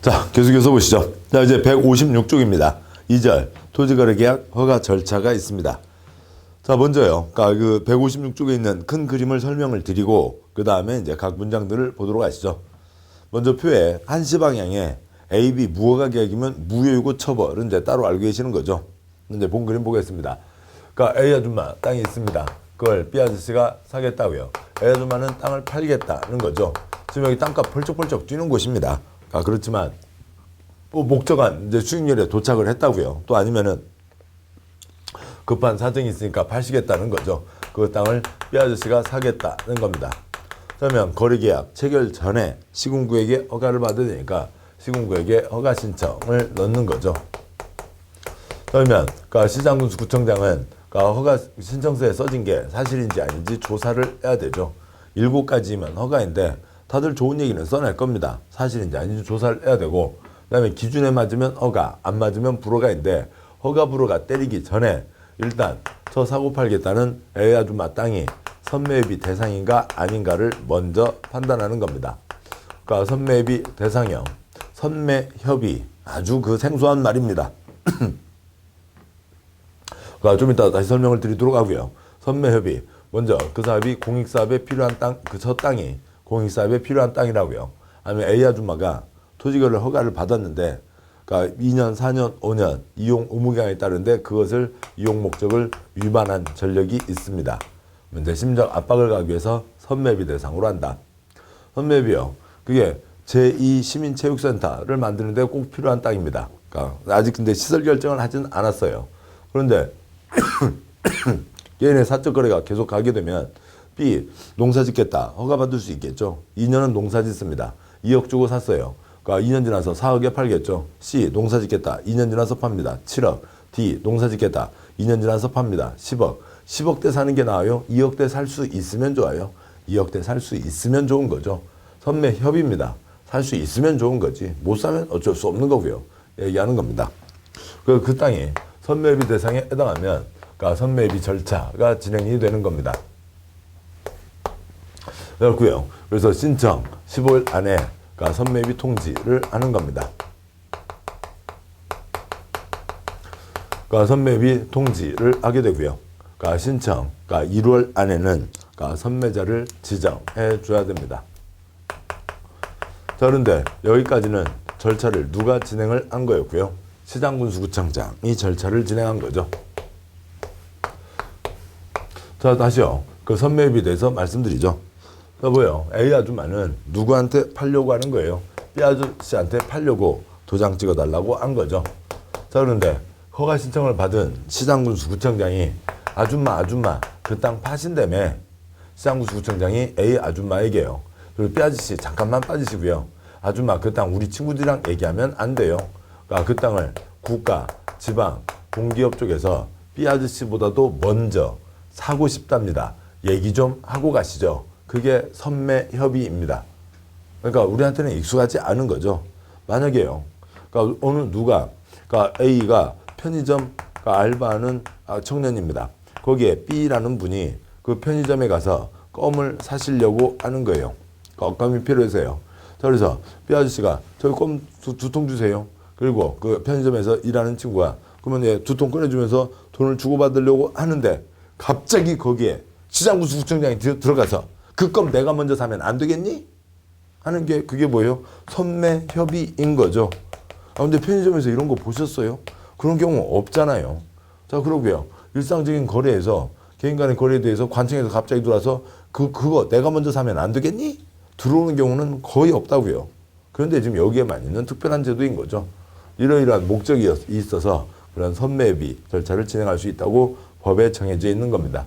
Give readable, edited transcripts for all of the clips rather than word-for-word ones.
자, 계속해서 보시죠. 자, 이제 156쪽입니다. 2절 토지거래계약 허가 절차가 있습니다. 자, 먼저요. 그러니까 그 156쪽에 있는 큰 그림을 설명을 드리고 그 다음에 이제 각 문장들을 보도록 하시죠. 먼저 표에 한시 방향에 A, B 무허가 계약이면 무효이고 처벌은 이제 따로 알고 계시는 거죠. 이제 본 그림 보겠습니다. 그러니까 A 아줌마 땅이 있습니다. 그걸 B 아저씨가 사겠다고요. A 아줌마는 땅을 팔겠다는 거죠. 지금 여기 땅값 펄쩍펄쩍 뛰는 곳입니다. 그렇지만 뭐 목적한 이제 수익률에 도착을 했다고요. 또 아니면은 급한 사정이 있으니까 파시겠다는 거죠. 그 땅을 B 아저씨가 사겠다는 겁니다. 그러면 거래계약 체결 전에 시군구에게 허가를 받아야 되니까 시군구에게 허가 신청을 넣는 거죠. 그러면 시장군수구청장은 허가 신청서에 써진 게 사실인지 아닌지 조사를 해야 되죠. 7가지면 허가인데 다들 좋은 얘기는 써낼 겁니다. 사실인지 아닌지 조사를 해야 되고, 그 다음에 기준에 맞으면 허가, 안 맞으면 불허가인데 허가 불허가 때리기 전에 일단 저 사고 팔겠다는 A 아줌마 땅이 선매입이 대상인가 아닌가를 먼저 판단하는 겁니다. 그러니까 선매입이 대상형, 선매협의, 아주 그 생소한 말입니다. 그러니까 좀 이따 다시 설명을 드리도록 하고요. 선매협의, 먼저 그 사업이 공익사업에 필요한 땅, 저 땅이 공익사업에 필요한 땅이라고요. 아니면 A 아줌마가 토지거래 허가를 받았는데, 그러니까 2년, 4년, 5년 이용 의무기한에 따른데 그것을 이용 목적을 위반한 전력이 있습니다. 이제 심적 압박을 가기 위해서 선매입이 대상으로 한다. 선매입이요. 그게 제2시민체육센터를 만드는데 꼭 필요한 땅입니다. 그러니까 아직 근데 시설 결정을 하진 않았어요. 그런데 얘네 사적 거래가 계속 가게 되면 B 농사 짓겠다 허가받을 수 있겠죠. 2년은 농사 짓습니다. 2억 주고 샀어요. 그러니까 2년 지나서 4억에 팔겠죠. C 농사 짓겠다 2년 지나서 팝니다. 7억. D 농사 짓겠다 2년 지나서 팝니다. 10억. 10억대 사는 게 나아요? 2억대 살 수 있으면 좋아요. 2억대 살 수 있으면 좋은 거죠. 선매협의입니다. 살 수 있으면 좋은 거지. 못 사면 어쩔 수 없는 거고요. 얘기하는 겁니다. 그 땅이 선매입이 대상에 해당하면 그러니까 선매입이 절차가 진행이 되는 겁니다. 그렇고요. 그래서 신청 15일 안에 그러니까 선매입이 통지를 하는 겁니다. 그러니까 선매입이 통지를 하게 되고요. 그러니까 신청, 그러니까 1월 안에는 그러니까 선매자를 지정해 줘야 됩니다. 자, 그런데 여기까지는 절차를 누가 진행을 한 거였고요. 시장군수구청장이 절차를 진행한 거죠. 자, 다시요. 그 선매입에 대해서 말씀드리죠. 자, 뭐요? A 아줌마는 누구한테 팔려고 하는 거예요? B 아저씨한테 팔려고 도장 찍어달라고 한 거죠. 자, 그런데 허가 신청을 받은 시장군수구청장이 아줌마 그 땅 파신다며. 시장군수구청장이 A 아줌마에게요. 그리고 B 아저씨 잠깐만 빠지시고요. 아줌마 그 땅 우리 친구들이랑 얘기하면 안 돼요. 그러니까 그 땅을 국가, 지방, 공기업 쪽에서 B 아저씨보다도 먼저 사고 싶답니다. 얘기 좀 하고 가시죠. 그게 선매협의입니다. 그러니까 우리한테는 익숙하지 않은 거죠. 만약에요. 그러니까 어느 누가, 그러니까 A가 편의점 알바하는 청년입니다. 거기에 B라는 분이 그 편의점에 가서 껌을 사시려고 하는 거예요. 껌이 필요해서요. 자, 그래서 B 아저씨가 저기 껌 두 통 주세요. 그리고 그 편의점에서 일하는 친구가 그러면 얘 2통 꺼내주면서 돈을 주고받으려고 하는데 갑자기 거기에 시장군수구청장이 들어가서 그 껌 내가 먼저 사면 안 되겠니? 하는 게 그게 뭐예요? 선매협의인 거죠. 근데 편의점에서 이런 거 보셨어요? 그런 경우 없잖아요. 자, 그러고요. 일상적인 거래에서 개인 간의 거래에 대해서 관청에서 갑자기 들어와서 그거 내가 먼저 사면 안 되겠니? 들어오는 경우는 거의 없다고요. 그런데 지금 여기에만 있는 특별한 제도인 거죠. 이러이러한 목적이 있어서 그런 선매협의 절차를 진행할 수 있다고 법에 정해져 있는 겁니다.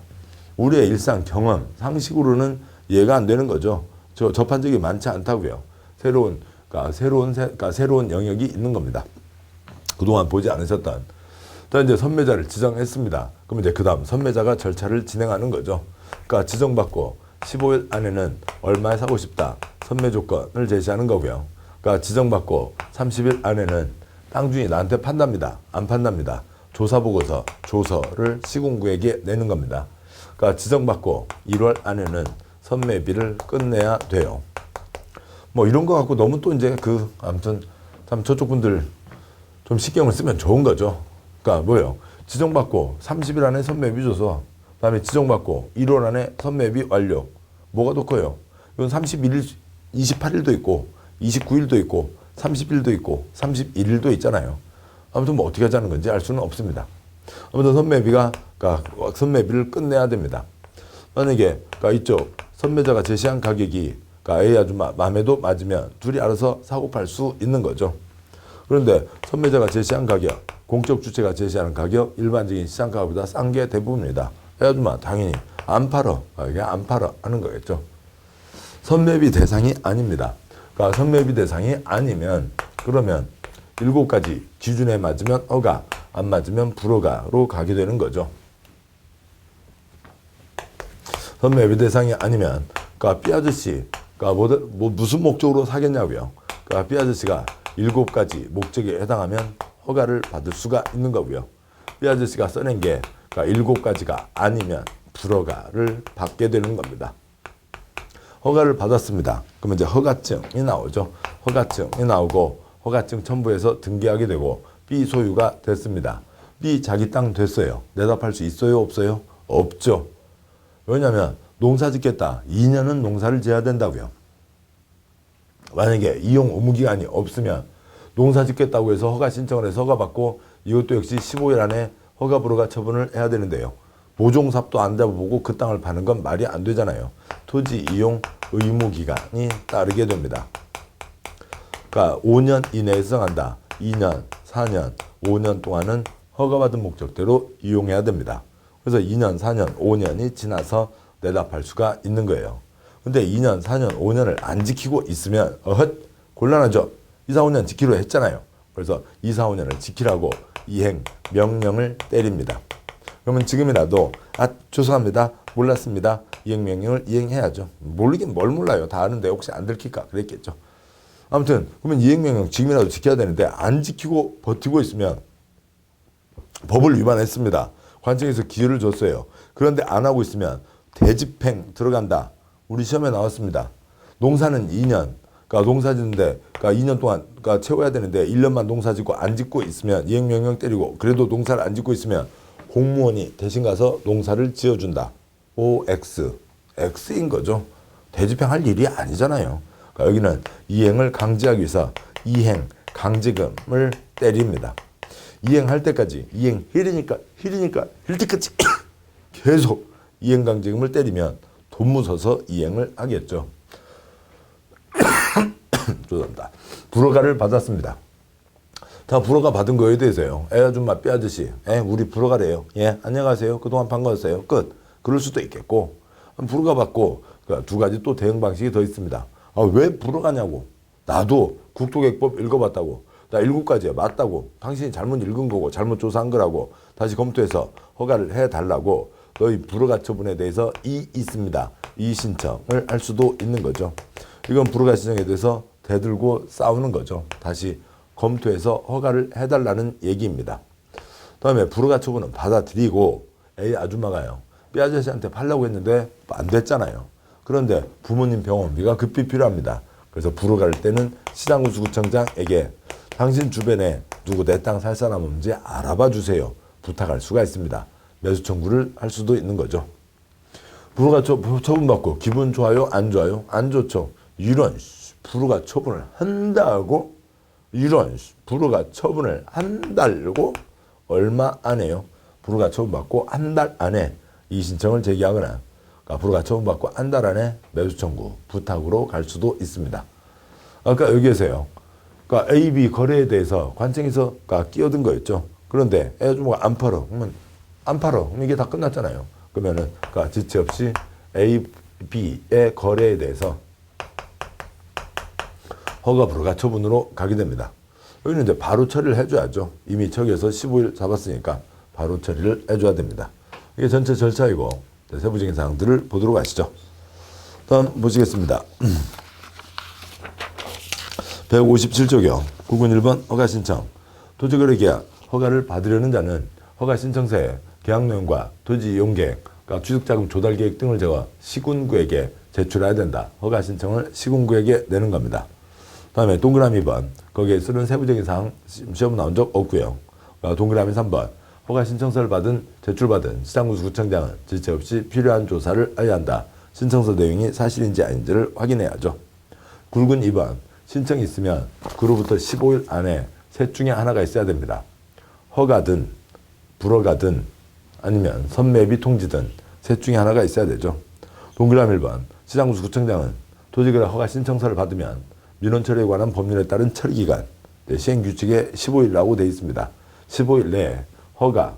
우리의 일상 경험, 상식으로는 이해가 안 되는 거죠. 접한 적이 많지 않다고요. 새로운 영역이 있는 겁니다. 그동안 보지 않으셨던. 자, 이제 선매자를 지정했습니다. 그럼 이제 그 다음 선매자가 절차를 진행하는 거죠. 그러니까 지정받고 15일 안에는 얼마에 사고 싶다. 선매 조건을 제시하는 거고요. 그러니까 지정받고 30일 안에는 땅주인이 나한테 판답니다. 안 판답니다. 조사보고서, 조서를 시군구에게 내는 겁니다. 그러니까 지정받고 1월 안에는 선매비를 끝내야 돼요. 뭐 이런 거 갖고 너무 또 이제 아무튼 참 저쪽 분들 좀 신경을 쓰면 좋은 거죠. 그러니까 뭐예요? 지정받고 30일 안에 선매입이 줘서 그다음에 지정받고 1월 안에 선매입이 완료. 뭐가 더 커요? 이건 31일, 28일도 있고 29일도 있고 30일도 있고 31일도 있잖아요. 아무튼 뭐 어떻게 하자는 건지 알 수는 없습니다. 아무튼 선매비가 그러니까 선매비를 끝내야 됩니다. 만약에 그러니까 이쪽 선매자가 제시한 가격이 그러니까 A 아줌마 마음에도 맞으면 둘이 알아서 사고 팔 수 있는 거죠. 그런데 선매자가 제시한 가격, 공적 주체가 제시하는 가격, 일반적인 시장 가격보다 싼 게 대부분입니다. A 아줌마 당연히 안 팔어, 이게 안 팔어 하는 거겠죠. 선매비 대상이 아닙니다. 그러니까 선매비 대상이 아니면 그러면 7가지 기준에 맞으면 허가, 안 맞으면 불허가로 가게 되는 거죠. 선매입 대상이 아니면 그러니까 B 아저씨 그러니까 무슨 목적으로 사겠냐고요. 그러니까 B 아저씨가 7가지 목적에 해당하면 허가를 받을 수가 있는 거고요. B 아저씨가 써낸 게 그러니까 7가지가 아니면 불허가를 받게 되는 겁니다. 허가를 받았습니다. 그러면 이제 허가증이 나오죠. 허가증이 나오고 허가증 첨부해서 등기하게 되고 B 소유가 됐습니다. B 자기 땅 됐어요. 내다 팔 수 있어요? 없어요? 없죠. 왜냐하면 농사 짓겠다. 2년은 농사를 지어야 된다고요. 만약에 이용 의무기간이 없으면 농사 짓겠다고 해서 허가 신청을 해서 허가 받고 이것도 역시 15일 안에 허가 불허가 처분을 해야 되는데요. 모종삽도 안 잡아보고 그 땅을 파는 건 말이 안 되잖아요. 토지 이용 의무기간이 따르게 됩니다. 그러니까 5년 이내에 수정한다. 2년, 4년, 5년 동안은 허가받은 목적대로 이용해야 됩니다. 그래서 2년, 4년, 5년이 지나서 내다 팔 수가 있는 거예요. 근데 2년, 4년, 5년을 안 지키고 있으면 곤란하죠. 2, 4, 5년 지키려 했잖아요. 그래서 2, 4, 5년을 지키라고 이행 명령을 때립니다. 그러면 지금이라도 죄송합니다. 몰랐습니다. 이행명령을 이행해야죠. 모르긴 뭘 몰라요. 다 아는데 혹시 안 들킬까 그랬겠죠. 아무튼 그러면 이행명령 지금이라도 지켜야 되는데 안 지키고 버티고 있으면 법을 위반했습니다. 관청에서 기회를 줬어요. 그런데 안 하고 있으면 대집행 들어간다. 우리 시험에 나왔습니다. 농사는 2년, 그러니까 농사 짓는데 그러니까 2년 동안 그러니까 채워야 되는데 1년만 농사 짓고 안 짓고 있으면 이행명령 때리고 그래도 농사를 안 짓고 있으면 공무원이 대신 가서 농사를 지어준다. OX, X인 거죠. 대집행할 일이 아니잖아요. 그러니까 여기는 이행을 강제하기 위해서 이행 강제금을 때립니다. 이행할 때까지 이행힐이니까 힐 때까지 계속 이행 강제금을 때리면 돈 묻어서 이행을 하겠죠. 죄송합니다. 불허가를 받았습니다. 다 불허가 받은 거에 대해서요. 애 아줌마 B 아저씨 우리 불허가래요. 예 안녕하세요. 그동안 반가웠어요. 끝. 그럴 수도 있겠고 불허가 받고 그러니까 2가지 또 대응 방식이 더 있습니다. 왜 불허가냐고. 나도 국토개혁법 읽어봤다고. 나 7가지야 맞다고. 당신이 잘못 읽은 거고 잘못 조사한 거라고 다시 검토해서 허가를 해달라고 너희 불허가 처분에 대해서 있습니다. 이 신청을 할 수도 있는 거죠. 이건 불허가 신청에 대해서 대들고 싸우는 거죠. 다시 검토해서 허가를 해달라는 얘기입니다. 다음에 불허가 처분은 받아들이고 A 아줌마가요. B 아저씨한테 팔려고 했는데 안 됐잖아요. 그런데 부모님 병원비가 급히 필요합니다. 그래서 불허가를 떼는 시장군수구청장에게 당신 주변에 누구 내 땅 살 사람 없는지 알아봐 주세요. 부탁할 수가 있습니다. 매수 청구를 할 수도 있는 거죠. 불허가 처분받고 기분 좋아요? 안 좋아요? 안 좋죠. 이런 불허가 처분을 한다고? 이런 불허가 처분을 한다고? 얼마 안에요? 불허가 처분받고 한 달 안에 이 신청을 제기하거나 그러니까 불허가 처분받고 한 달 안에 매수 청구 부탁으로 갈 수도 있습니다. 아까 여기에서요. 그러니까 A, B 거래에 대해서 관청에서 끼어든 거였죠. 그런데 애주모가 안 팔어. 그러면 안 팔어. 그럼 이게 다 끝났잖아요. 그러면은 그러니까 지체 없이 A, B의 거래에 대해서 허가 불허가 처분으로 가게 됩니다. 여기는 이제 바로 처리를 해줘야죠. 이미 척에서 15일 잡았으니까 바로 처리를 해줘야 됩니다. 이게 전체 절차이고 세부적인 사항들을 보도록 하시죠. 다음 보시겠습니다. 157조요. 구군 1번 허가 신청. 토지거래 계약 허가를 받으려는 자는 허가 신청서에 계약 내용과 토지 이용 계획, 그러니까 취득자금 조달 계획 등을 적어 시군구에게 제출해야 된다. 허가 신청을 시군구에게 내는 겁니다. 다음에 동그라미 2번. 거기에 쓰는 세부적인 사항 시험 나온 적 없고요. 동그라미 3번. 허가 신청서를 제출받은 시장구청장은 지체 없이 필요한 조사를 해야 한다. 신청서 내용이 사실인지 아닌지를 확인해야죠. 굵은 2번. 신청이 있으면 그로부터 15일 안에 셋 중에 하나가 있어야 됩니다. 허가든 불허가든 아니면 선매비 통지든 셋 중에 하나가 있어야 되죠. 동그라미 1번. 시장구청장은 토지거래 허가 신청서를 받으면 민원 처리에 관한 법률에 따른 처리기간 시행규칙에 15일이라고 되어 있습니다. 15일 내에 허가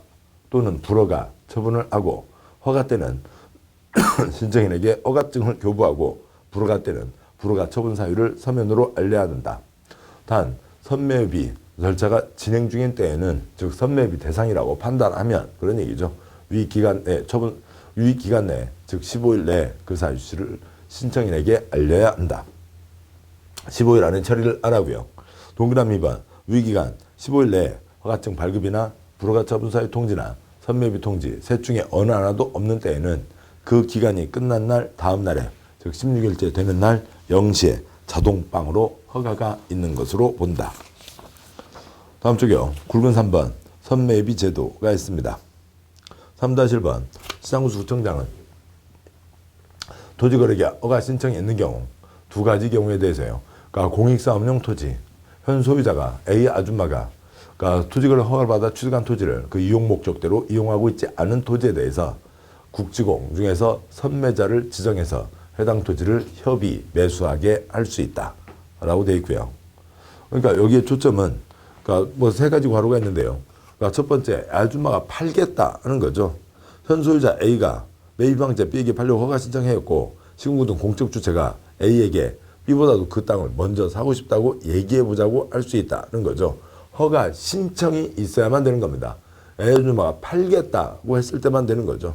또는 불허가 처분을 하고 허가 때는 신청인에게 허가증을 교부하고 불허가 때는 불허가 처분 사유를 서면으로 알려야 한다. 단 선매비 절차가 진행 중인 때에는 즉 선매비 대상이라고 판단하면 그런 얘기죠. 위 기간 내에 즉 15일 내에 그 사유를 신청인에게 알려야 한다. 15일 안에 처리를 하라고요. 동그라미 2번. 위기간 15일 내에 허가증 발급이나 불허가 처분 사유 통지나 선매비 통지 셋 중에 어느 하나도 없는 때에는 그 기간이 끝난 날 다음 날에 즉 16일째 되는 날 0시에 자동방으로 허가가 있는 것으로 본다. 다음 쪽이요. 굵은 3번. 선매비 제도가 있습니다. 3-1번. 시장구청장은 토지거래계 허가 신청이 있는 경우 두 가지 경우에 대해서요. 그러니까 공익사업용 토지, 현 소유자가 A 아줌마가 그러니까 토지거래 허가를 받아 취득한 토지를 그 이용 목적대로 이용하고 있지 않은 토지에 대해서 국지공 중에서 선매자를 지정해서 해당 토지를 협의 매수하게 할 수 있다라고 되어 있고요. 그러니까 여기에 초점은 그러니까 뭐 세 가지 과로가 있는데요. 그러니까 첫 번째 아줌마가 팔겠다는 거죠. 현 소유자 A가 매입방자 B에게 팔려고 허가 신청했고 시군구 등 공적 주체가 A에게 B보다도 그 땅을 먼저 사고 싶다고 얘기해보자고 할 수 있다는 거죠. 허가 신청이 있어야만 되는 겁니다. A 아줌마가 팔겠다고 했을 때만 되는 거죠.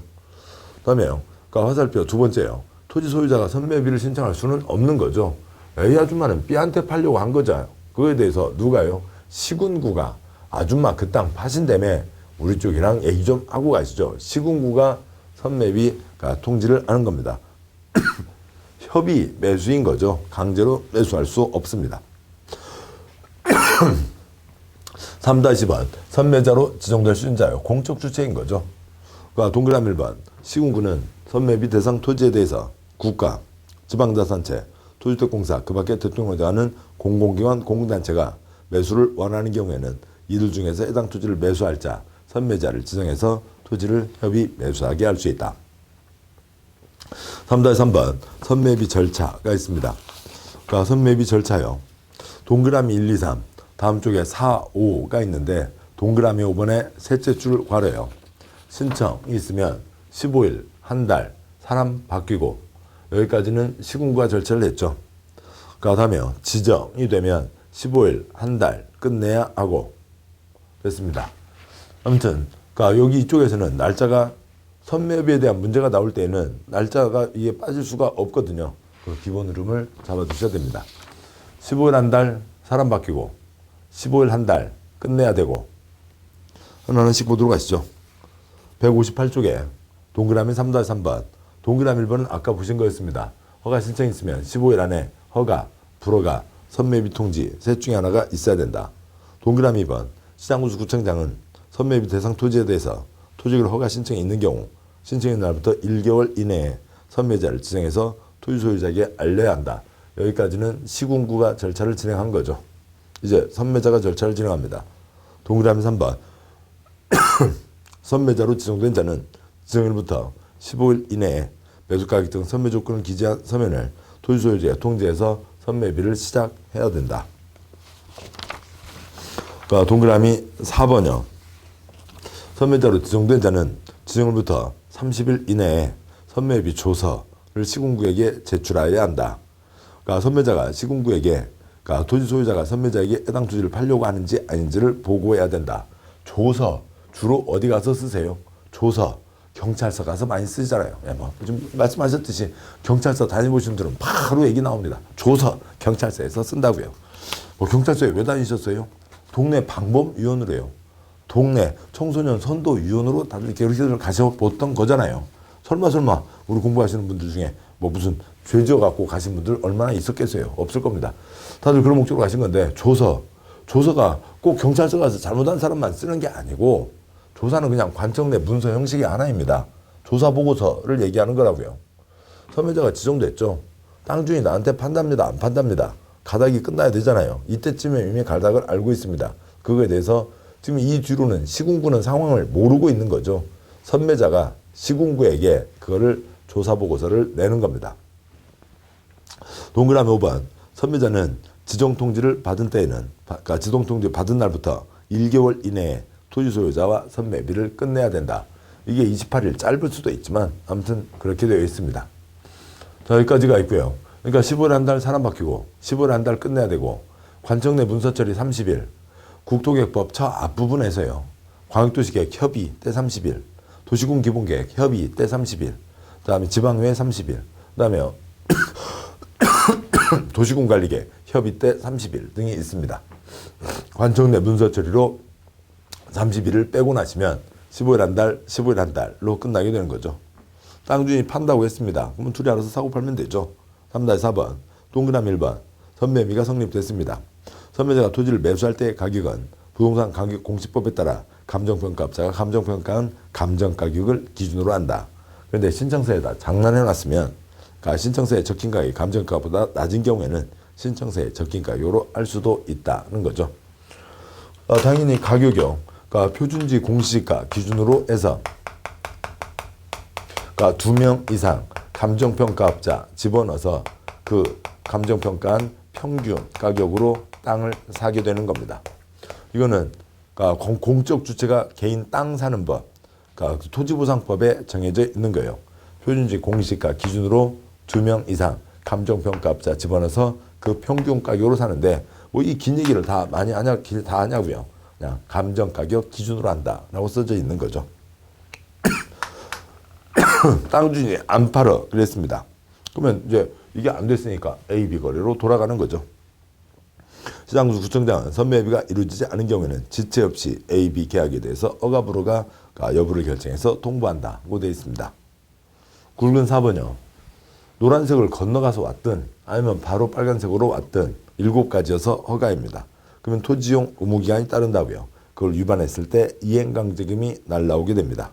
다음에요. 그러니까 화살표 두 번째요. 토지 소유자가 선매비를 신청할 수는 없는 거죠. A 아줌마는 B한테 팔려고 한 거죠. 그거에 대해서 누가요? 시군구가 아줌마 그 땅 파신다며 우리 쪽이랑 얘기 좀 하고 가시죠. 시군구가 선매비 통지를 하는 겁니다. 협의 매수인 거죠. 강제로 매수할 수 없습니다. 3-10번. 선매자로 지정될 수 있는 자요. 공적 주체인 거죠. 동그라미 1번. 시군구는 선매비 대상 토지에 대해서 국가, 지방자산체, 토지특공사, 그 밖에 대통령을 하는 공공기관, 공공단체가 매수를 원하는 경우에는 이들 중에서 해당 토지를 매수할 자, 선매자를 지정해서 토지를 협의 매수하게 할 수 있다. 3-3번. 선매비 절차가 있습니다. 그러니까 선매비 절차요. 동그라미 1, 2, 3 다음 쪽에 4, 5가 있는데 동그라미 5번에 셋째 줄 괄호예요. 신청이 있으면 15일, 한 달, 사람 바뀌고 여기까지는 시군구가 절차를 했죠. 그 다음에 지정이 되면 15일, 한 달 끝내야 하고 됐습니다. 아무튼 그러니까 여기 이쪽에서는 날짜가 선매비에 대한 문제가 나올 때에는 날짜가 이게 빠질 수가 없거든요. 그 기본 흐름을 잡아주셔야 됩니다. 15일 한 달 사람 바뀌고 15일 한 달 끝내야 되고 하나씩 보도록 하시죠. 158쪽에 동그라미 3-3번 동그라미 1번은 아까 보신 거였습니다. 허가 신청이 있으면 15일 안에 허가, 불허가, 선매비 통지 셋 중에 하나가 있어야 된다. 동그라미 2번 시장구청장은 선매비 대상 토지에 대해서 토지거래 허가 신청이 있는 경우 신청인 날부터 1개월 이내에 선매자를 지정해서 토지 소유자에게 알려야 한다. 여기까지는 시군구가 절차를 진행한 거죠. 이제 선매자가 절차를 진행합니다. 동그라미 3번 선매자로 지정된 자는 지정일부터 15일 이내에 매수가격 등 선매 조건을 기재한 서면을 토지 소유자에 통지해서 선매비를 시작해야 된다. 동그라미 4번이요. 선매자로 지정된 자는 지정일부터 30일 이내에 선매비 조서를 시군구에게 제출해야 한다. 그러니까 선매자가 시군구에게 그러니까 토지 소유자가 선매자에게 해당 토지를 팔려고 하는지 아닌지를 보고해야 된다. 조서 주로 어디 가서 쓰세요? 조서 경찰서 가서 많이 쓰시잖아요. 예, 뭐 좀 말씀하셨듯이 경찰서 다녀보신 분들은 바로 얘기 나옵니다. 조서 경찰서에서 쓴다고요. 뭐 경찰서에 왜 다니셨어요? 동네 방범위원으로 해요. 동네 청소년 선도위원으로 다들 이렇게 가셔보던 거잖아요. 설마 우리 공부하시는 분들 중에 뭐 무슨 죄 지어 갖고 가신 분들 얼마나 있었겠어요? 없을 겁니다. 다들 그런 목적으로 가신 건데 조서가 꼭 경찰서 가서 잘못한 사람만 쓰는 게 아니고 조사는 그냥 관청 내 문서 형식의 하나입니다. 조사 보고서를 얘기하는 거라고요. 선매자가 지정됐죠. 땅 주인이 나한테 판답니다. 안 판답니다. 가닥이 끝나야 되잖아요. 이때쯤에 이미 가닥을 알고 있습니다. 그거에 대해서 지금 이 뒤로는 시군구는 상황을 모르고 있는 거죠. 선매자가 시군구에게 그거를 조사 보고서를 내는 겁니다. 동그라미 5번. 선매자는 지정통지를 받은 때에는, 그러니까 지정통지 받은 날부터 1개월 이내에 토지 소유자와 선매비를 끝내야 된다. 이게 28일 짧을 수도 있지만 아무튼 그렇게 되어 있습니다. 자, 여기까지가 있고요. 그러니까 15일 한 달 사람 바뀌고 15일 한 달 끝내야 되고 관청 내 문서 처리 30일, 국토계획법 저 앞부분에서요. 광역도시계획 협의 때 30일, 도시군 기본계획 협의 때 30일, 그다음에 지방의회 30일, 그다음에 도시군 관리계획 협의 때 30일 등이 있습니다. 관청 내 문서 처리로 30일을 빼고 나시면 15일 한 달, 15일 한 달로 끝나게 되는 거죠. 땅 주인이 판다고 했습니다. 그러면 둘이 알아서 사고 팔면 되죠. 3-4번, 동그라미 1번, 선매미가 성립됐습니다. 선매자가 토지를 매수할 때의 가격은 부동산 가격 공시법에 따라 감정평가업자가 감정평가한 감정가격을 기준으로 한다. 그런데 신청서에다 장난해놨으면 신청서에 적힌 가격이 감정가보다 낮은 경우에는 신청서에 적힌 가격으로 할 수도 있다는 거죠. 당연히 가격이요. 그러니까 표준지 공시가 기준으로 해서 2명 이상 감정평가업자 집어넣어서 그 감정평가한 평균 가격으로 땅을 사게 되는 겁니다. 이거는 공적 주체가 개인 땅 사는 법, 토지보상법에 정해져 있는 거예요. 표준지 공시가 기준으로 2명 이상 감정평가업자 집어넣어서 그 평균 가격으로 사는데 뭐 이 긴 얘기를 다 많이 다 하냐고요. 그냥 감정가격 기준으로 한다라고 써져 있는 거죠. 땅 주인이 안 팔아 그랬습니다. 그러면 이제 이게 안 됐으니까 A, B 거래로 돌아가는 거죠. 시장구 구청장은 선매비가 이루어지지 않은 경우에는 지체 없이 A, B 계약에 대해서 허가부로가 여부를 결정해서 통보한다고 되어 있습니다. 굵은 4번이요. 노란색을 건너가서 왔든 아니면 바로 빨간색으로 왔든 7가지여서 허가입니다. 그러면 토지용 의무기한이 따른다고요. 그걸 위반했을 때 이행강제금이 날라오게 됩니다.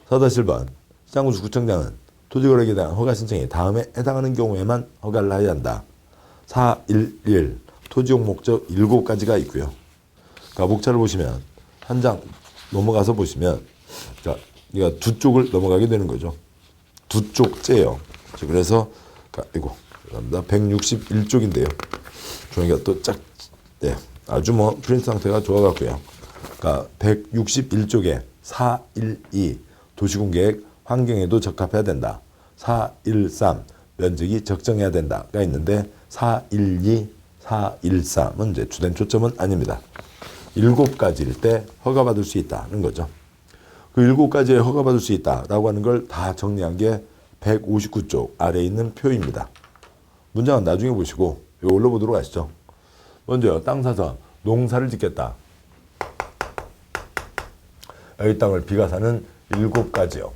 4-1번 시장구수 구청장은 토지거래에 대한 허가 신청이 다음에 해당하는 경우에만 허가를 해야 한다. 4.1.1 토지용 목적 7가지가 있고요. 목차를 보시면 한 장 넘어가서 보시면 이거 두 쪽을 넘어가게 되는 거죠. 두 쪽째요. 그래서 이거 161쪽인데요. 종이가 또 아주 프린트 상태가 좋아갖고요. 161쪽에 4.1.2 도시군계획 환경에도 적합해야 된다. 4.1.3 면적이 적정해야 된다가 있는데 4.1.2, 4.1.3은 이제 주된 초점은 아닙니다. 7가지일 때 허가받을 수 있다는 거죠. 그 7가지에 허가받을 수 있다라고 하는 걸 다 정리한 게 159쪽 아래에 있는 표입니다. 문장은 나중에 보시고 이거 올려보도록 하시죠. 먼저 땅 사서 농사를 짓겠다. 여기 땅을 비가 사는 7가지요.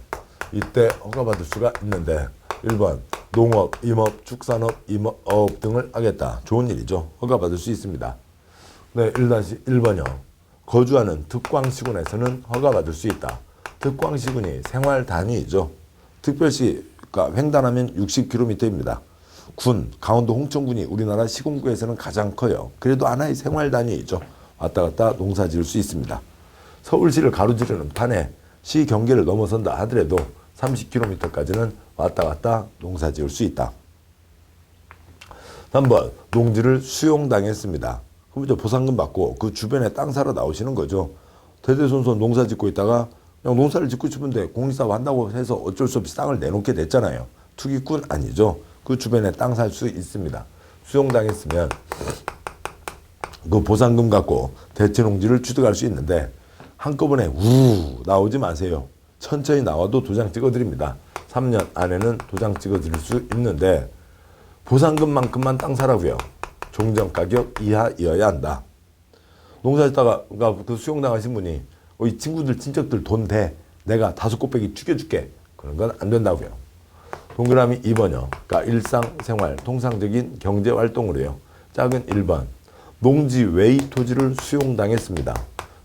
이때 허가받을 수가 있는데 1번 농업, 임업, 축산업, 임업 등을 하겠다. 좋은 일이죠. 허가받을 수 있습니다. 네, 1-1번이요. 거주하는 득광시군에서는 허가받을 수 있다. 득광시군이 생활 단위이죠. 특별시가 횡단하면 60km입니다. 군, 강원도 홍천군이 우리나라 시군구에서는 가장 커요. 그래도 하나의 생활 단위이죠. 왔다 갔다 농사 지을 수 있습니다. 서울시를 가로지르는 판에 시 경계를 넘어선다 하더라도 30km까지는 왔다 갔다 농사 지을 수 있다. 3번 농지를 수용당했습니다. 그럼 이제 보상금 받고 그 주변에 땅 사러 나오시는 거죠. 대대손손 농사 짓고 있다가 그냥 농사를 짓고 싶은데 공익사업 한다고 해서 어쩔 수 없이 땅을 내놓게 됐잖아요. 투기꾼 아니죠. 그 주변에 땅 살 수 있습니다. 수용당했으면 그 보상금 갖고 대체농지를 취득할 수 있는데 한꺼번에 나오지 마세요. 천천히 나와도 도장 찍어드립니다. 3년 안에는 도장 찍어드릴 수 있는데 보상금만큼만 땅 사라고요. 종전가격 이하이어야 한다. 농사 짓다가 그 수용당하신 분이 이 친구들 친척들 돈 대. 내가 5 곱빼기 죽여줄게. 그런 건 안 된다고요. 동그라미 2번이요. 그러니까 일상생활, 통상적인 경제활동을 해요. 작은 1번. 농지 외의 토지를 수용당했습니다.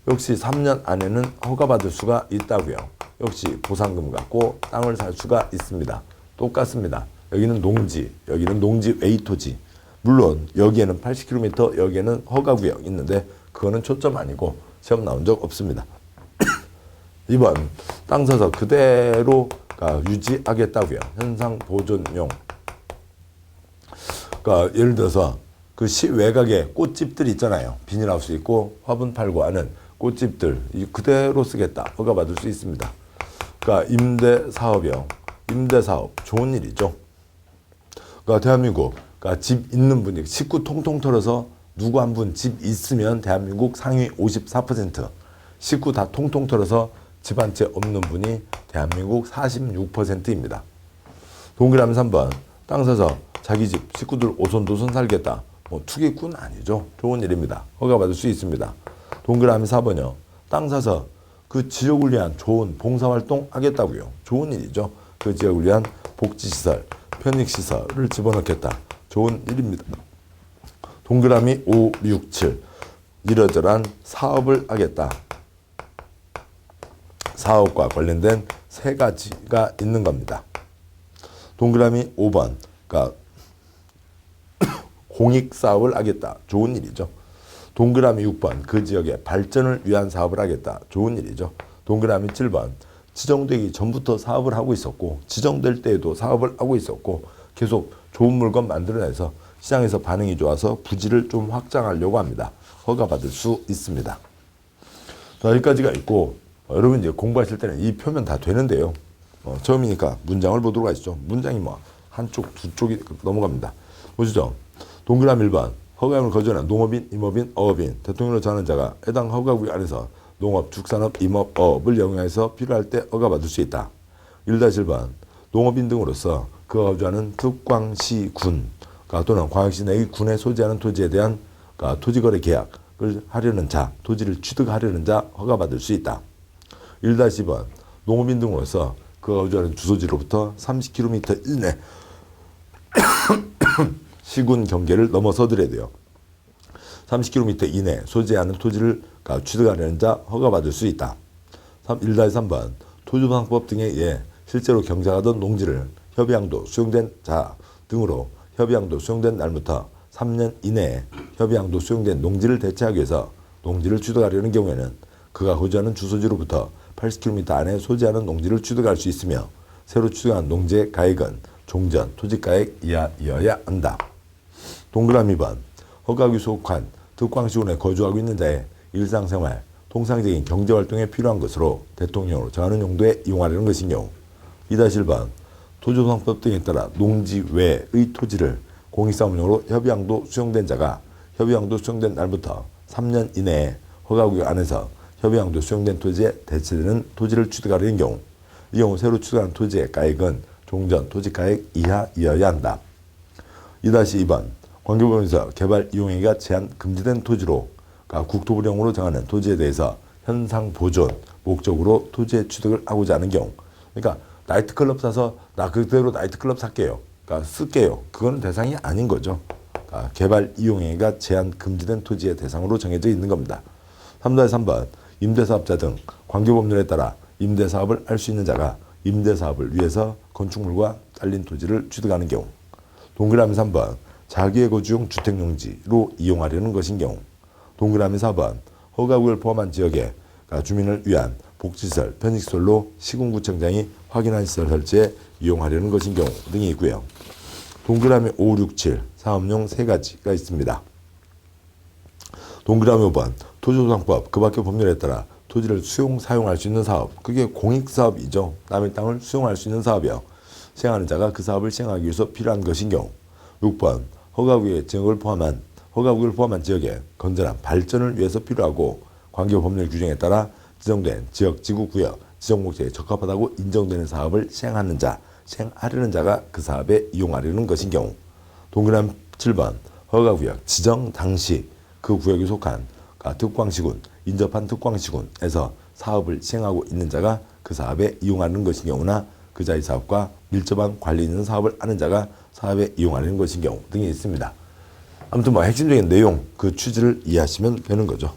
역시 3년 안에는 허가받을 수가 있다고요. 역시 보상금 갖고 땅을 살 수가 있습니다. 똑같습니다. 여기는 농지, 여기는 농지 외의 토지. 물론 여기에는 80km, 여기에는 허가구역 있는데 그거는 초점 아니고 시험 나온 적 없습니다. 2번, 땅 사서 그대로 유지하겠다고요. 현상 보존용. 그러니까 예를 들어서 그 시외곽에 꽃집들 있잖아요. 비닐하우스 있고 화분 팔고 하는 꽃집들 그대로 쓰겠다. 허가받을 수 있습니다. 그러니까 임대사업이요. 임대사업 좋은 일이죠. 그러니까 대한민국 그러니까 집 있는 분이 식구 통통 털어서 누구 한 분 집 있으면 대한민국 상위 54%, 식구 다 통통 털어서 집 한 채 없는 분이 대한민국 46%입니다. 동그라미 3번. 땅 사서 자기 집 식구들 오손도손 살겠다. 뭐 투기꾼 아니죠. 좋은 일입니다. 허가받을 수 있습니다. 동그라미 4번이요. 땅 사서 그 지역을 위한 좋은 봉사활동 하겠다고요. 좋은 일이죠. 그 지역을 위한 복지시설, 편익시설을 집어넣겠다. 좋은 일입니다. 동그라미 5, 6, 7. 이러저러한 사업을 하겠다. 사업과 관련된 세 가지가 있는 겁니다. 동그라미 5번. 그러니까 공익사업을 하겠다. 좋은 일이죠. 동그라미 6번. 그 지역의 발전을 위한 사업을 하겠다. 좋은 일이죠. 동그라미 7번. 지정되기 전부터 사업을 하고 있었고 지정될 때에도 사업을 하고 있었고 계속 좋은 물건 만들어내서 시장에서 반응이 좋아서 부지를 좀 확장하려고 합니다. 허가받을 수 있습니다. 자, 여기까지가 있고 여러분 이제 공부하실 때는 이 표면 다 되는데요. 처음이니까 문장을 보도록 하시죠. 문장이 뭐 한쪽 두 쪽이 넘어갑니다. 보시죠. 동그라미 1번. 허가임을 거주하는 농업인, 임업인, 어업인, 대통령으로 정하는 자가 해당 허가구역 안에서 농업, 축산업, 임업, 어업을 영위해서 필요할 때 허가받을 수 있다. 1-1번. 농업인 등으로서 그 거주하는 특광시 군 또는 광역시 내의 군에 소지하는 토지에 대한 토지거래 계약을 하려는 자, 토지를 취득하려는 자 허가받을 수 있다. 1-2번. 농업인 등으로서 그 거주하는 주소지로부터 30km 이내 시군 경계를 넘어서더라도 돼요. 30km 이내 소지하는 토지를 취득하려는 자 허가받을 수 있다. 1-3번. 토지보상법 등에 의해 실제로 경작하던 농지를 협의양도 수용된 자 등으로 협의양도 수용된 날부터 3년 이내에 협의양도 수용된 농지를 대체하기 위해서 농지를 취득하려는 경우에는 그가 거주하는 주소지로부터 80km 안에 소지하는 농지를 취득할 수 있으며 새로 취득한 농지의 가액은 종전 토지가액 이하여야 한다. 동그라미 2번. 허가구에 속한 특광시군에 거주하고 있는 자의 일상생활, 통상적인 경제활동에 필요한 것으로 대통령으로 정하는 용도에 이용하려는 것인 경우. 2-1번. 토지보상법 등에 따라 농지 외의 토지를 공익사업용으로 협의양도 수용된 자가 협의양도 수용된 날부터 3년 이내에 허가구역 안에서 협의양도 수용된 토지에 대체되는 토지를 취득하려는 경우, 이 경우 새로 취득한 토지의 가액은 종전 토지가액 이하이어야 한다. 2-2번. 관계법에서 개발 이용행위가 제한 금지된 토지로 국토부령으로 정하는 토지에 대해서 현상 보존 목적으로 토지의 취득을 하고자 하는 경우, 그러니까 나이트클럽 사서 나 그대로 나이트클럽 살게요. 그러니까 쓸게요. 그거는 대상이 아닌 거죠. 개발 이용행위가 제한 금지된 토지의 대상으로 정해져 있는 겁니다. 3-3번. 임대사업자 등 관계법률에 따라 임대사업을 할 수 있는 자가 임대사업을 위해서 건축물과 딸린 토지를 취득하는 경우. 동그라미 3번. 자기의 거주용 주택용지로 이용하려는 것인 경우. 동그라미 4번. 허가구역을 포함한 지역에 주민을 위한 복지시설, 편익시설로 시군구청장이 확인한 시설 설치에 이용하려는 것인 경우 등이 있고요. 동그라미 5, 6, 7 사업용 세 가지가 있습니다. 동그라미 5번. 토지보상법 그 밖의 법률에 따라 토지를 사용할 수 있는 사업, 그게 공익사업이죠. 남의 땅을 수용할 수 있는 사업이요. 시행하는 자가 그 사업을 시행하기 위해서 필요한 것인 경우. 6번. 허가구역을 포함한 지역의 건전한 발전을 위해서 필요하고 관계법률 규정에 따라 지정된 지역, 지구, 구역, 지정 목적에 적합하다고 인정되는 사업을 시행하려는 자가 그 사업에 이용하려는 것인 경우. 동그라미 7번. 허가구역 지정 당시 그 구역에 속한 특광시군, 인접한 특광시군에서 사업을 시행하고 있는 자가 그 사업에 이용하는 것인 경우나 그 자의 사업과 밀접한 관리 있는 사업을 아는 자가 사업에 이용하는 것인 경우 등이 있습니다. 아무튼 뭐 핵심적인 내용, 그 취지를 이해하시면 되는 거죠.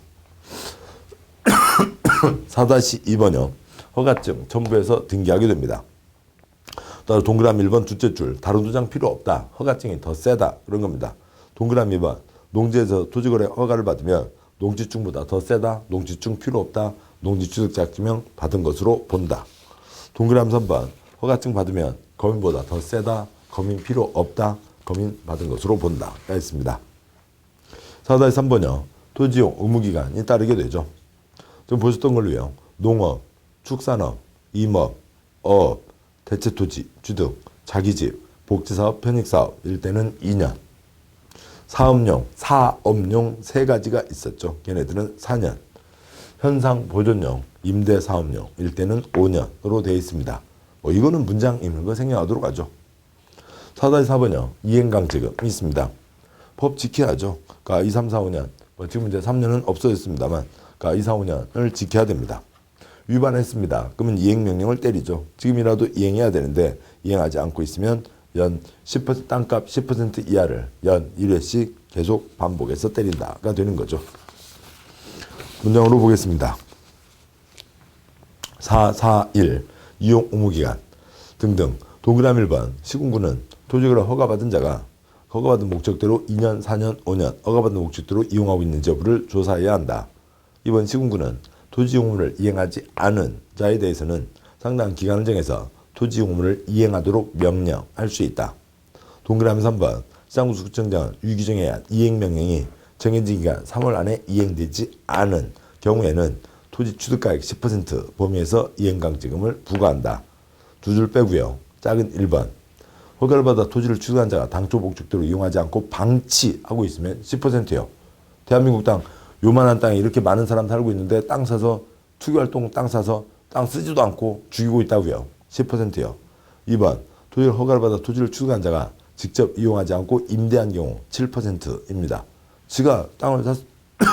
4-2번요. 허가증 첨부해서 등기하게 됩니다. 따로 동그라미 1번 둘째 줄 다른 도장 필요 없다. 허가증이 더 세다. 그런 겁니다. 동그라미 2번 농지에서 토지거래 허가를 받으면 농지증보다 더 세다. 농지증 필요 없다. 농지취득자증명 받은 것으로 본다. 동그라미 3번 허가증 받으면 거민보다 더 세다. 거민 필요 없다. 거민 받은 것으로 본다. 가 있습니다. 4-3번요. 토지용 의무기간이 따르게 되죠. 좀 보셨던 걸로요. 농업, 축산업, 임업, 어업, 대체토지, 취득, 자기집, 복지사업, 편익사업 일대는 2년. 사업용 세 가지가 있었죠. 걔네들은 4년. 현상 보존용, 임대사업용 일대는 5년으로 되어 있습니다. 이거는 문장 읽는 거 생략하도록 하죠. 4-4번요. 이행강제금이 있습니다. 법 지켜야죠. 그러니까 2, 3, 4, 5년. 지금 이제 3년은 없어졌습니다만, 그러니까 2, 4, 5년을 지켜야 됩니다. 위반했습니다. 그러면 이행명령을 때리죠. 지금이라도 이행해야 되는데 이행하지 않고 있으면 연 10% 땅값 10% 이하를 연 1회씩 계속 반복해서 때린다가 되는 거죠. 문장으로 보겠습니다. 441 이용 의무기간 등등. 동그라미 1번 시군구는 토지거래 허가받은 자가 허가받은 목적대로 2년, 4년, 5년 허가받은 목적대로 이용하고 있는지 여부를 조사해야 한다. 이번 시군구는 토지용 의무를 이행하지 않은 자에 대해서는 상당한 기간을 정해서 토지용 의무를 이행하도록 명령할 수 있다. 동그라미 3번 시장구청장은 유기정에 의한 이행명령이 정해진 기간 3월 안에 이행되지 않은 경우에는 토지 취득가액 10% 범위에서 이행강제금을 부과한다. 두 줄 빼고요. 작은 1번 허가를 받아 토지를 취득한 자가 당초 목적대로 이용하지 않고 방치하고 있으면 10%예요. 대한민국 땅 요만한 땅에 이렇게 많은 사람 살고 있는데 땅 사서 투기활동 땅 사서 땅 쓰지도 않고 죽이고 있다고요. 10%요. 2번 토지를 허가를 받아 토지를 취득한 자가 직접 이용하지 않고 임대한 경우 7%입니다. 지가 땅을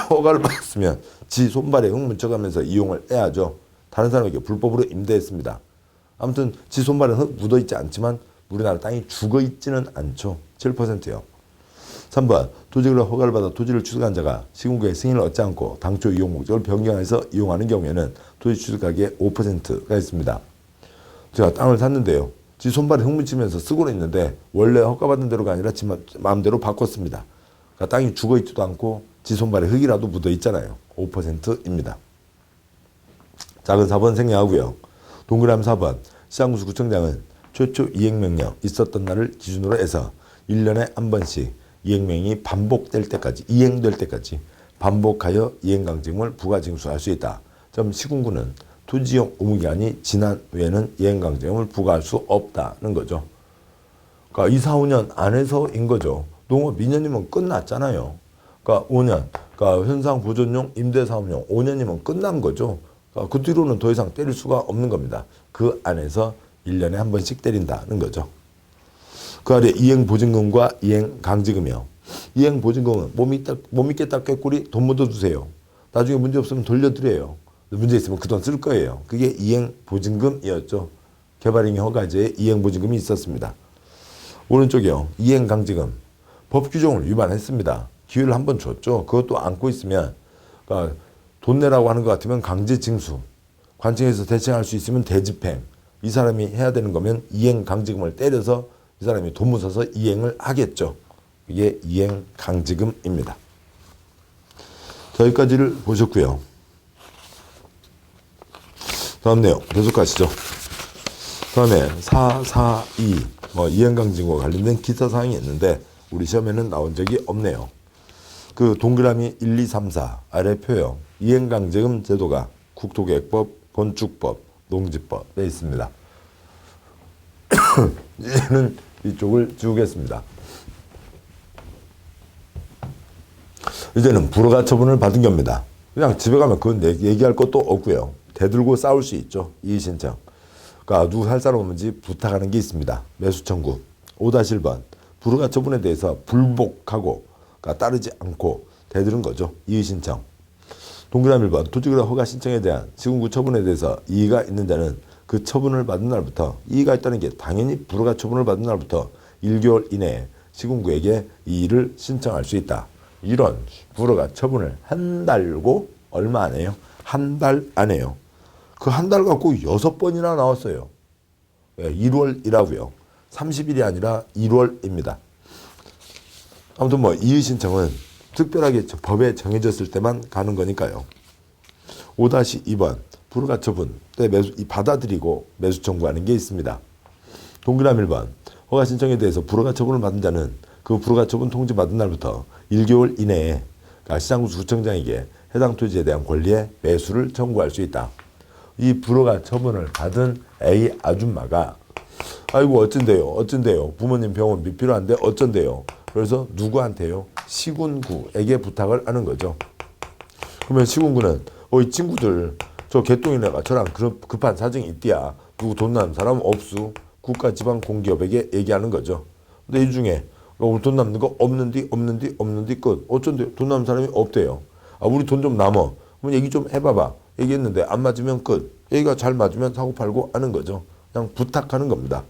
허가를 받았으면 지 손발에 흙 묻혀가면서 이용을 해야죠. 다른 사람에게 불법으로 임대했습니다. 아무튼 지 손발에 흙 묻어있지 않지만 우리나라 땅이 죽어있지는 않죠. 7%요. 3번 토지거래 허가를 받아 토지를 취득한 자가 시군구의 승인을 얻지 않고 당초 이용 목적을 변경해서 이용하는 경우에는 토지 취득가액의 5%가 있습니다. 제가 땅을 샀는데요. 지 손발에 흙 묻히면서 쓰고는 있는데 원래 허가받은 대로가 아니라 지 마음대로 바꿨습니다. 그러니까 땅이 죽어있지도 않고 지 손발에 흙이라도 묻어있잖아요. 5%입니다. 작은 4번 생략하고요. 동그라미 4번 시장구청장은 최초 이행명령 있었던 날을 기준으로 해서 1년에 한 번씩 이행명령이 반복될 때까지 이행될 때까지 반복하여 이행강제금을 부과징수할 수 있다. 시군구는 토지용 의무기간이 지난 후에는 이행강제금을 부과할 수 없다는 거죠. 그러니까 2, 4, 5년 안에서인 거죠. 농업 2년이면 끝났잖아요. 그러니까 5년, 그러니까 현상보존용 임대사업용 5년이면 끝난 거죠. 그러니까 그 뒤로는 더 이상 때릴 수가 없는 겁니다. 그 안에서 1년에 한 번씩 때린다는 거죠. 그 아래 이행보증금과 이행강제금이요. 이행보증금은 몸 있게 딱 꾀꼬리 돈 묻어두세요. 나중에 문제 없으면 돌려드려요. 문제 있으면 그 돈 쓸 거예요. 그게 이행보증금이었죠. 개발행위 허가제에 이행보증금이 있었습니다. 오른쪽이요. 이행강제금. 법 규정을 위반했습니다. 기회를 한 번 줬죠. 그것도 안고 있으면 그러니까 돈 내라고 하는 것 같으면 강제징수. 관청에서 대청할 수 있으면 대집행. 이 사람이 해야 되는 거면 이행강제금을 때려서 이 사람이 돈 묻어서 이행을 하겠죠. 이게 이행강제금입니다. 여기까지를 보셨고요. 다음 내용 계속 가시죠. 다음에 442 이행강제금과 관련된 기타 사항이 있는데 우리 시험에는 나온 적이 없네요. 그 동그라미 1, 2, 3, 4 아래 표요. 이행강제금 제도가 국토계획법, 건축법, 농지법에 있습니다. 이제는 이쪽을 지우겠습니다. 이제는 불허가 처분을 받은 겁니다. 그냥 집에 가면 그건 얘기할 것도 없고요. 대들고 싸울 수 있죠. 이의신청. 그러니까 누구 살 사람 없는지 부탁하는 게 있습니다. 매수 청구. 5-1번. 불허가 처분에 대해서 불복하고 그러니까 따르지 않고 대들은 거죠. 이의신청. 동그라미 1번. 토지거래 허가 신청에 대한 시군구 처분에 대해서 이의가 있는 자는 그 처분을 받은 날부터 이의가 있다는 게 당연히 불허가 처분을 받은 날부터 1개월 이내에 시군구에게 이 일을 신청할 수 있다. 이런 불허가 처분을 한 달고 얼마 안 해요? 한 달 안에요. 그 한 달 갖고 6번이나 나왔어요. 1월이라고요. 30일이 아니라 1월입니다. 아무튼 뭐 이의 신청은 특별하게 법에 정해졌을 때만 가는 거니까요. 5-2번 불허가 처분 때 받아들이고 매수 청구하는 게 있습니다. 동그라미 1번 허가 신청에 대해서 불허가 처분을 받은 자는 그 불허가 처분 통지 받은 날부터 1개월 이내에 시장구청장에게 해당 토지에 대한 권리의 매수를 청구할 수 있다. 이 불허가 처분을 받은 A 아줌마가 아이고 어쩐대요 부모님 병원비 필요한데 어쩐대요. 그래서 누구한테요? 시군구에게 부탁을 하는 거죠. 그러면 시군구는 이 친구들 저 개똥이네가 저랑 그런 급한 사정이 있디야. 누구 돈 남는 사람 없수. 국가지방공기업에게 얘기하는 거죠. 근데 이 중에 우리 돈 남는 거 없는디 끝. 어쩐데 돈 남는 사람이 없대요. 우리 돈 좀 남어. 그럼 얘기 좀 해봐봐. 얘기했는데 안 맞으면 끝. 얘기가 잘 맞으면 사고 팔고 하는 거죠. 그냥 부탁하는 겁니다.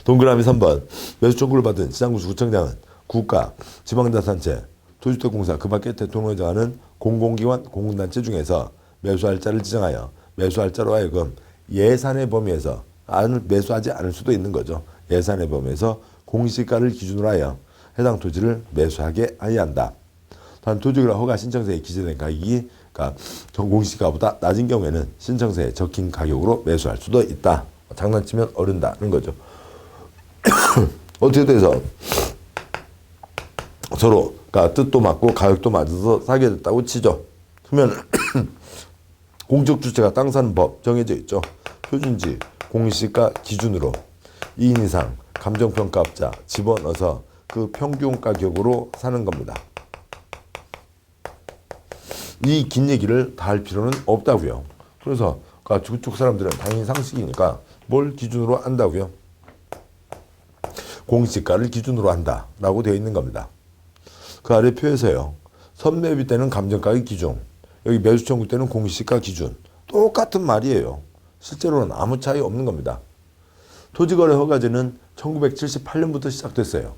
동그라미 3번 매수 청구를 받은 시장구청장은 국가, 지방자산체, 토지주택공사 그 밖에 대통령이 정하는 공공기관, 공공단체 중에서 매수할 자를 지정하여 매수할 자로 하여금 예산의 범위에서 매수하지 않을 수도 있는 거죠. 예산의 범위에서 공시가를 기준으로 하여 해당 토지를 매수하게 하여야 한다. 단 토지거래 허가 신청서에 기재된 가격이 공시가보다 낮은 경우에는 신청서에 적힌 가격으로 매수할 수도 있다. 장난치면 어른다는 거죠. 어떻게 돼서 서로가 뜻도 맞고 가격도 맞아서 사게 됐다고 치죠. 그러면 공적 주체가 땅 사는 법 정해져 있죠. 표준지 공시가 기준으로 2인 이상 감정평가업자 집어넣어서 그 평균 가격으로 사는 겁니다. 이 긴 얘기를 다 할 필요는 없다고요. 그래서 그쪽 사람들은 당연히 상식이니까 뭘 기준으로 한다고요? 공시가를 기준으로 한다라고 되어 있는 겁니다. 그 아래 표에서요. 선매입 때는 감정가격 기준, 여기 매수 청구 때는 공시가 기준. 똑같은 말이에요. 실제로는 아무 차이 없는 겁니다. 토지거래 허가제는 1978년부터 시작됐어요.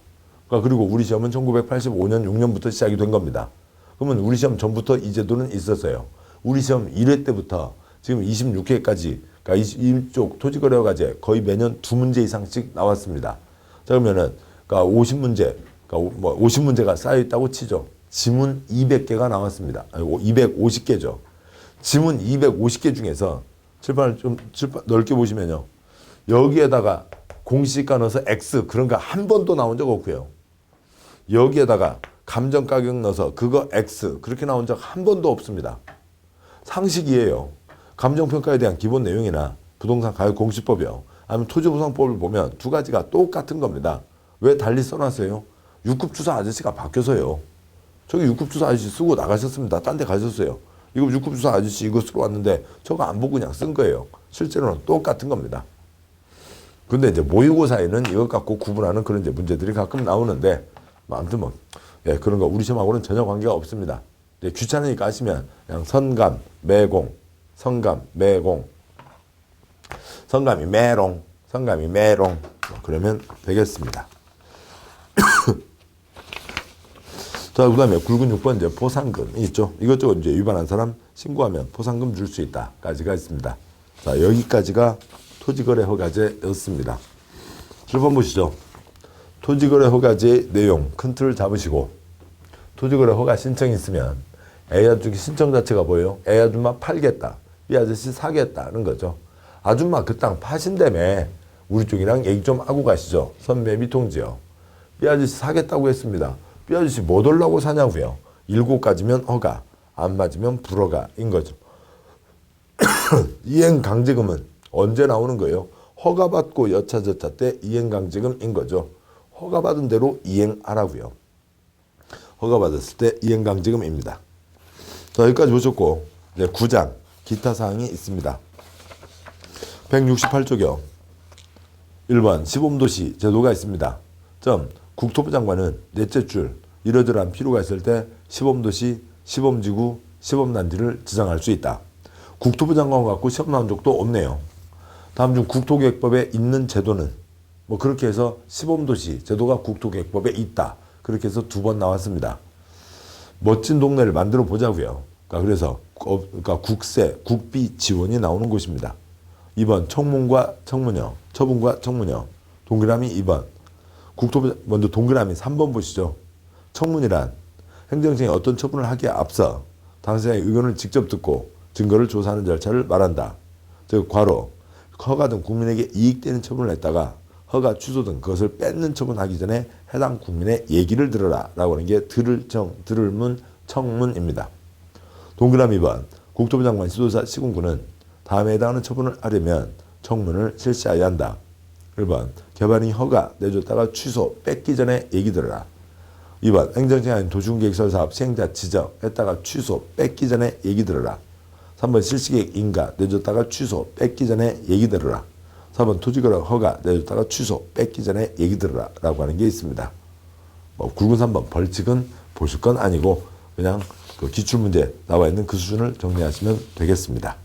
그리고 우리 시험은 1985년, 6년부터 시작이 된 겁니다. 그러면 우리 시험 전부터 이 제도는 있었어요. 우리 시험 1회 때부터 지금 26회까지 이쪽 토지거래 허가제 거의 매년 2문제 이상씩 나왔습니다. 자, 그러면은 50문제, 50문제가 쌓여있다고 치죠. 지문 200개가 나왔습니다. 아니고 250개죠. 지문 250개 중에서 칠판을 좀 넓게 보시면요. 여기에다가 공시가 넣어서 X 그런 거 한 번도 나온 적 없고요. 여기에다가 감정가격 넣어서 그거 X 그렇게 나온 적 한 번도 없습니다. 상식이에요. 감정평가에 대한 기본 내용이나 부동산 가격 공시법이요. 아니면 토지보상법을 보면 두 가지가 똑같은 겁니다. 왜 달리 써놨어요? 6급 주사 아저씨가 바뀌어서요. 저기 6급 주사 아저씨 쓰고 나가셨습니다. 딴 데 가셨어요. 이거 6급 주사 아저씨 이거 쓰러 왔는데 저거 안 보고 그냥 쓴 거예요. 실제로는 똑같은 겁니다. 근데 이제 모의고사에는 이것 갖고 구분하는 그런 이제 문제들이 가끔 나오는데 아무튼 그런 거 우리 시험하고는 전혀 관계가 없습니다. 귀찮으니까 하시면 그냥 선감, 매공, 성감, 매공, 성감이 매롱, 성감이 매롱 그러면 되겠습니다. 자, 그 다음에 굵은 6번 이제 포상금이 있죠. 이것저것 이제 위반한 사람 신고하면 포상금 줄 수 있다까지가 있습니다. 자, 여기까지가 토지거래 허가제였습니다. 7번 보시죠. 토지거래 허가제의 내용 큰 틀을 잡으시고 토지거래 허가 신청이 있으면 A 아저씨 신청 자체가 뭐예요? A 아줌마 팔겠다. B 아저씨 사겠다는 거죠. 아줌마 그 땅 파신다며 우리 쪽이랑 얘기 좀 하고 가시죠. 선매입 통지요. B 아저씨 사겠다고 했습니다. B 아저씨 뭐 달라고 사냐고요. 7가지면 허가, 안 맞으면 불허가인 거죠. 이행강제금은 언제 나오는 거예요? 허가받고 여차저차 때 이행강제금인 거죠. 허가받은 대로 이행하라고요. 허가받았을 때 이행강제금입니다. 자, 여기까지 보셨고 이제 9장 기타 사항이 있습니다. 168조경 1번 시범도시 제도가 있습니다. 국토부 장관은 넷째 줄 이러저러한 필요가 있을 때 시범도시, 시범지구, 시범단지를 지정할 수 있다. 국토부 장관 갖고 시험 나온 적도 없네요. 다음 중 국토계획법에 있는 제도는 뭐 그렇게 해서 시범도시 제도가 국토계획법에 있다. 그렇게 해서 2번 나왔습니다. 멋진 동네를 만들어 보자고요. 그래서 국세, 국비 지원이 나오는 곳입니다. 2번 청문과 청문형, 처분과 청문형. 동그라미 2번. 국토부 먼저 동그라미 3번 보시죠. 청문이란 행정청이 어떤 처분을 하기에 앞서 당사자의 의견을 직접 듣고 증거를 조사하는 절차를 말한다. 즉 괄호 허가 등 국민에게 이익되는 처분을 했다가 허가 취소 등 그것을 뺏는 처분하기 전에 해당 국민의 얘기를 들어라 라고 하는 게 들을 문, 청문입니다. 동그라미 2번 국토부 장관 지도자 시군구는 다음에 해당하는 처분을 하려면 청문을 실시해야 한다. 1번 개발인이 허가 내줬다가 취소 뺏기 전에 얘기 들어라. 2번 행정청이 아닌 도시계획설사업 시행자 지정했다가 취소 뺏기 전에 얘기 들어라. 3번 실시계획 인가 내줬다가 취소 뺏기 전에 얘기 들어라. 4번 토지거래 허가 내줬다가 취소 뺏기 전에 얘기 들어라 라고 하는 게 있습니다. 뭐 굵은 3번 벌칙은 보실 건 아니고 그냥 그 기출문제 나와 있는 그 수준을 정리하시면 되겠습니다.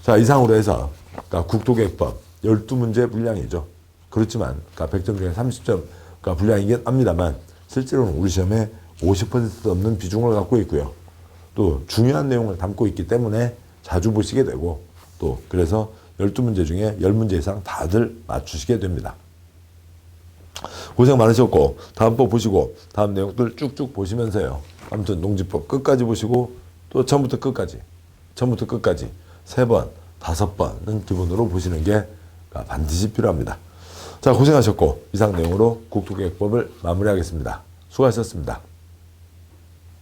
자, 이상으로 해서 국토계획법 12문제 분량이죠. 그렇지만 100점 중에 30점 분량이긴 합니다만 실제로는 우리 시험에 50% 넘는 비중을 갖고 있고요. 또 중요한 내용을 담고 있기 때문에 자주 보시게 되고 또 그래서 12문제 중에 10문제 이상 다들 맞추시게 됩니다. 고생 많으셨고 다음 법 보시고 다음 내용들 쭉쭉 보시면서요. 아무튼 농지법 끝까지 보시고 또 처음부터 끝까지 3번, 5번은 기본으로 보시는 게 반드시 필요합니다. 자, 고생하셨고 이상 내용으로 국토계획법을 마무리하겠습니다. 수고하셨습니다.